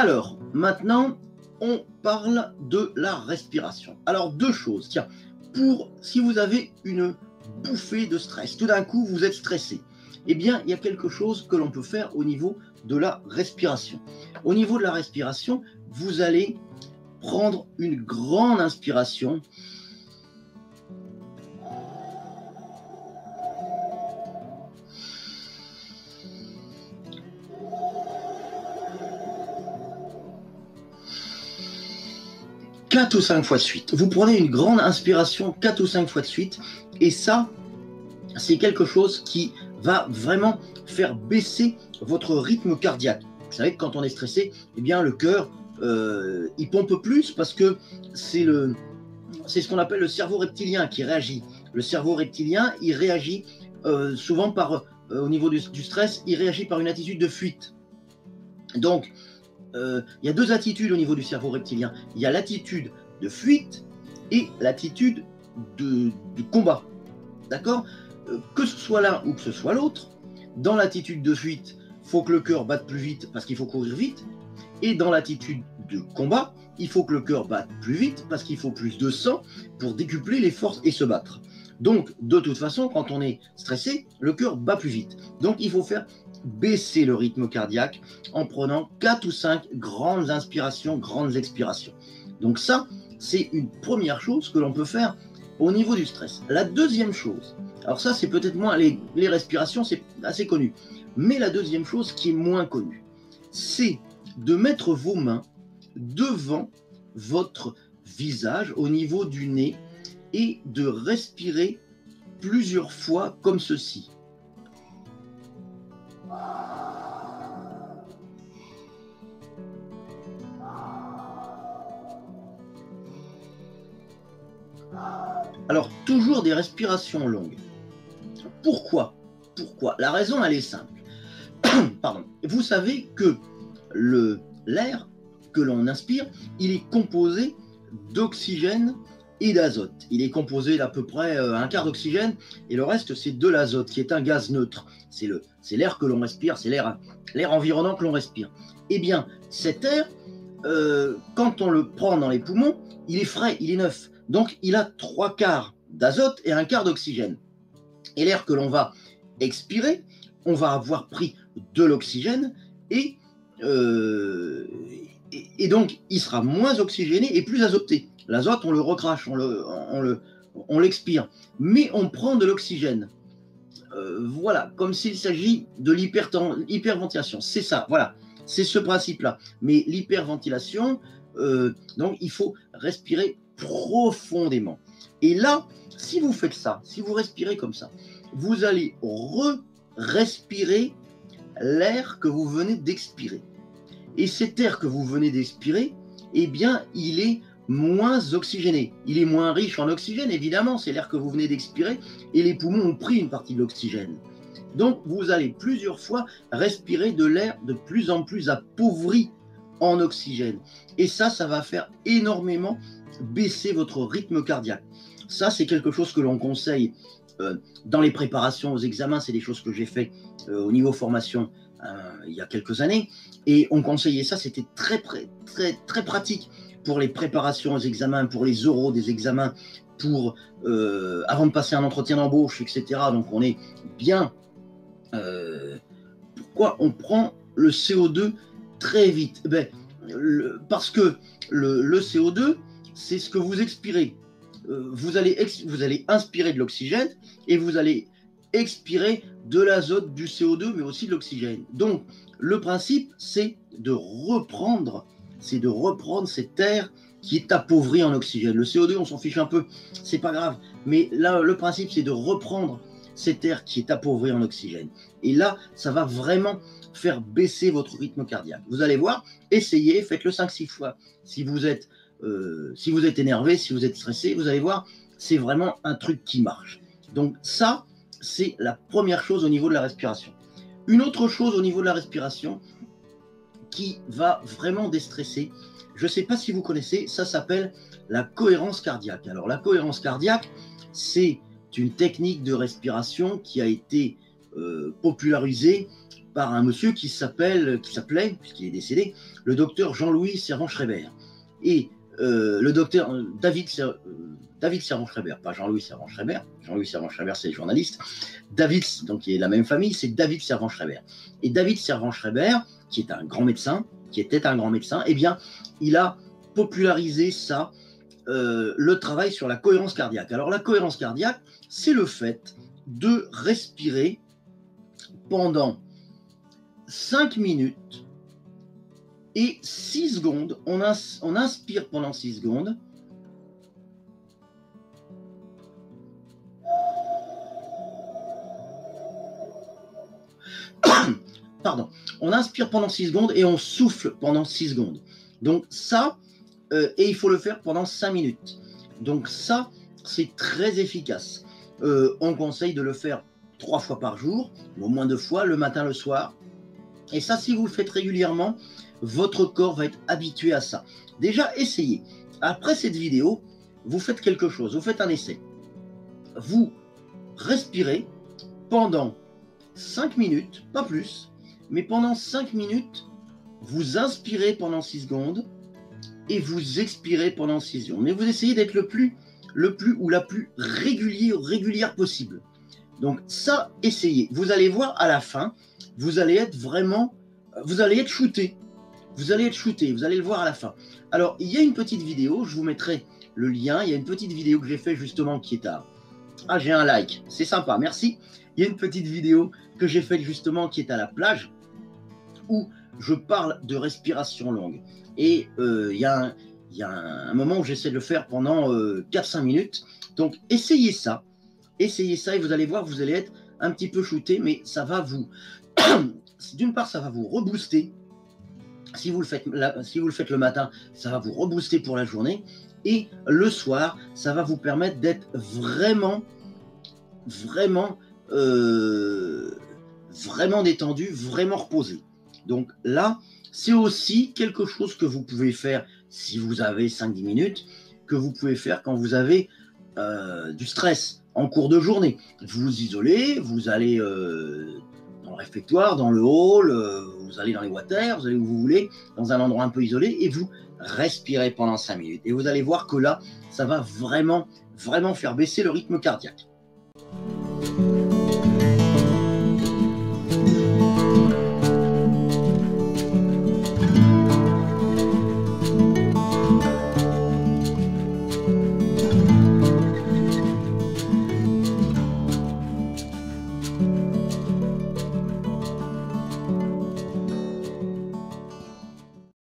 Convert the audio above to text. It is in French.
Alors, maintenant, on parle de la respiration. Alors, deux choses. Tiens, si vous avez une bouffée de stress, tout d'un coup, vous êtes stressé, eh bien, il y a quelque chose que l'on peut faire au niveau de la respiration. Au niveau de la respiration, vous allez prendre une grande inspiration. Quatre ou 5 fois de suite. Vous prenez une grande inspiration 4 ou 5 fois de suite, et ça, c'est quelque chose qui va vraiment faire baisser votre rythme cardiaque. Vous savez que quand on est stressé, eh bien le cœur, il pompe plus parce que c'est ce qu'on appelle le cerveau reptilien qui réagit. Le cerveau reptilien, il réagit souvent au niveau du stress, il réagit par une attitude de fuite. Donc, il y a deux attitudes au niveau du cerveau reptilien. Il y a l'attitude de fuite et l'attitude de combat. D'accord ? Que ce soit l'un ou que ce soit l'autre, dans l'attitude de fuite, il faut que le cœur batte plus vite parce qu'il faut courir vite. Et dans l'attitude de combat, il faut que le cœur batte plus vite parce qu'il faut plus de sang pour décupler les forces et se battre. Donc, de toute façon, quand on est stressé, le cœur bat plus vite. Donc, il faut faire baisser le rythme cardiaque en prenant 4 ou 5 grandes inspirations, grandes expirations. Donc ça, c'est une première chose que l'on peut faire au niveau du stress. La deuxième chose, alors ça c'est peut-être moins, les respirations c'est assez connu, mais la deuxième chose qui est moins connue, c'est de mettre vos mains devant votre visage au niveau du nez et de respirer plusieurs fois comme ceci. Alors, toujours des respirations longues. Pourquoi ? La raison, elle est simple. Pardon. Vous savez que l'air que l'on inspire, il est composé d'oxygène et d'azote. Il est composé d'à peu près un quart d'oxygène et le reste, c'est de l'azote, qui est un gaz neutre. C'est l'air que l'on respire, c'est l'air environnant que l'on respire. Eh bien, cet air, quand on le prend dans les poumons, il est frais, il est neuf. Donc, il a 3 quarts d'azote et 1 quart d'oxygène. Et l'air que l'on va expirer, on va avoir pris de l'oxygène et donc, il sera moins oxygéné et plus azoté. L'azote, on le recrache, on l'expire. Mais on prend de l'oxygène. Voilà, comme s'il s'agit de l'hyperventilation. C'est ça, voilà. C'est ce principe-là. Mais l'hyperventilation, donc il faut respirer profondément. Et là, si vous faites ça, si vous respirez comme ça, vous allez respirer l'air que vous venez d'expirer. Et cet air que vous venez d'expirer, eh bien, il est moins oxygéné. Il est moins riche en oxygène, évidemment, c'est l'air que vous venez d'expirer, et les poumons ont pris une partie de l'oxygène. Donc, vous allez plusieurs fois respirer de l'air de plus en plus appauvri en oxygène. Et ça va faire énormément baisser votre rythme cardiaque. Ça, c'est quelque chose que l'on conseille dans les préparations aux examens. C'est des choses que j'ai fait au niveau formation il y a quelques années. Et on conseillait ça, c'était très pratique pour les préparations aux examens, pour les oraux des examens, avant de passer un entretien d'embauche, etc. Donc on est bien... pourquoi on prend le CO2 très vite ? Parce que le CO2, c'est ce que vous expirez. Vous allez inspirer de l'oxygène et vous allez expirer de l'azote, du CO2, mais aussi de l'oxygène. Donc, le principe, c'est de reprendre cet air qui est appauvri en oxygène. Le CO2, on s'en fiche un peu, c'est pas grave. Mais là, le principe, c'est de reprendre cet air qui est appauvri en oxygène. Et là, ça va vraiment faire baisser votre rythme cardiaque. Vous allez voir, essayez, faites-le 5-6 fois. Si vous êtes énervé, si vous êtes stressé, vous allez voir, c'est vraiment un truc qui marche. Donc ça, c'est la première chose au niveau de la respiration. Une autre chose au niveau de la respiration qui va vraiment déstresser, je ne sais pas si vous connaissez, ça s'appelle la cohérence cardiaque. Alors la cohérence cardiaque, c'est une technique de respiration qui a été popularisée par un monsieur qui s'appelait, puisqu'il est décédé, le docteur Jean-Louis Servan-Schreiber. Et le docteur David Servan-Schreiber, pas Jean-Louis Servan-Schreiber. Jean-Louis Servan-Schreiber, c'est le journaliste. David, donc qui est la même famille, c'est David Servan-Schreiber. Et David Servan-Schreiber, qui était un grand médecin, eh bien, il a popularisé ça, le travail sur la cohérence cardiaque. Alors, la cohérence cardiaque, c'est le fait de respirer pendant 5 minutes et 6 secondes. On inspire pendant 6 secondes. Pardon. On inspire pendant 6 secondes et on souffle pendant 6 secondes. Donc ça, et il faut le faire pendant 5 minutes. Donc ça, c'est très efficace. On conseille de le faire 3 fois par jour, au moins 2 fois, le matin, le soir. Et ça, si vous le faites régulièrement, votre corps va être habitué à ça. Déjà, essayez. Après cette vidéo, vous faites quelque chose, vous faites un essai. Vous respirez pendant 5 minutes, pas plus, mais pendant 5 minutes, vous inspirez pendant 6 secondes et vous expirez pendant 6 secondes. Mais vous essayez d'être le plus ou la plus régulière possible. Donc ça, essayez. Vous allez voir à la fin, vous allez être shooté. Vous allez le voir à la fin. Alors, il y a une petite vidéo, je vous mettrai le lien. Il y a une petite vidéo que j'ai fait justement qui est à... Ah, j'ai un like, c'est sympa, merci. Il y a une petite vidéo que j'ai faite justement qui est à la plage où je parle de respiration longue. Et il y a un moment où j'essaie de le faire pendant 4-5 minutes. Donc, essayez ça et vous allez voir, vous allez être un petit peu shooté, mais ça va vous... D'une part, ça va vous rebooster. Si vous le faites le matin, ça va vous rebooster pour la journée. Et le soir, ça va vous permettre d'être vraiment détendu, vraiment reposé. Donc là, c'est aussi quelque chose que vous pouvez faire si vous avez 5-10 minutes, que vous pouvez faire quand vous avez du stress en cours de journée. Vous vous isolez, vous allez dans le réfectoire, dans le hall, vous allez dans les water, vous allez où vous voulez, dans un endroit un peu isolé, et vous respirez pendant 5 minutes. Et vous allez voir que là, ça va vraiment faire baisser le rythme cardiaque.